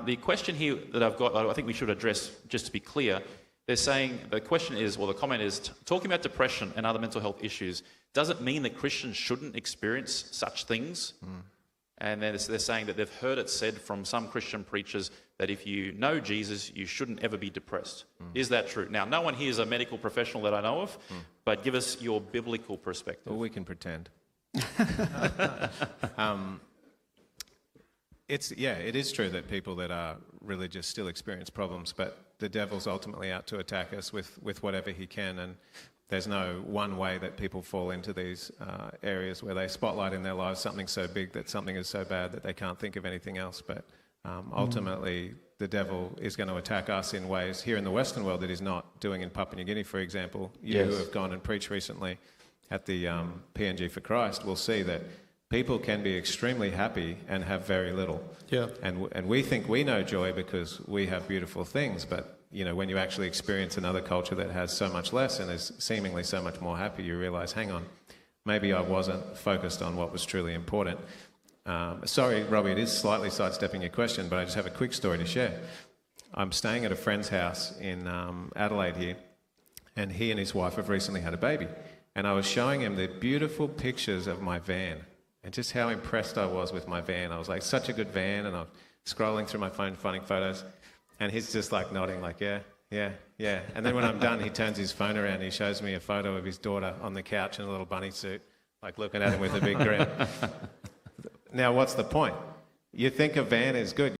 The question here that I've got, I think we should address, just to be clear, they're saying, the question is, well, the comment is, talking about depression and other mental health issues, does it mean that Christians shouldn't experience such things? And they're saying that they've heard it said from some Christian preachers that if you know Jesus, you shouldn't ever be depressed. Is that true? Now, no one here is a medical professional that I know of, but give us your biblical perspective. Well, we can pretend. It is true that people that are religious still experience problems, but the devil's ultimately out to attack us with whatever he can, and there's no one way that people fall into these areas where they spotlight in their lives something so big that something is so bad that they can't think of anything else. But ultimately, the devil is going to attack us in ways here in the Western world that he's not doing in Papua New Guinea, for example. You who have gone and preached recently at the PNG for Christ will see that people can be extremely happy and have very little. Yeah. And we think we know joy because we have beautiful things, but you know, when you actually experience another culture that has so much less and is seemingly so much more happy, you realise, hang on, maybe I wasn't focused on what was truly important. Sorry, Robbie, it is slightly sidestepping your question, but I just have a quick story to share. I'm staying at a friend's house in Adelaide here, and he and his wife have recently had a baby. And I was showing him the beautiful pictures of my van and just how impressed I was with my van. I was like, such a good van, and I'm scrolling through my phone, finding photos. And he's just like nodding like, yeah. And then when I'm done, he turns his phone around and he shows me a photo of his daughter on the couch in a little bunny suit, like looking at him with a big grin. Now, what's the point? You think a van is good.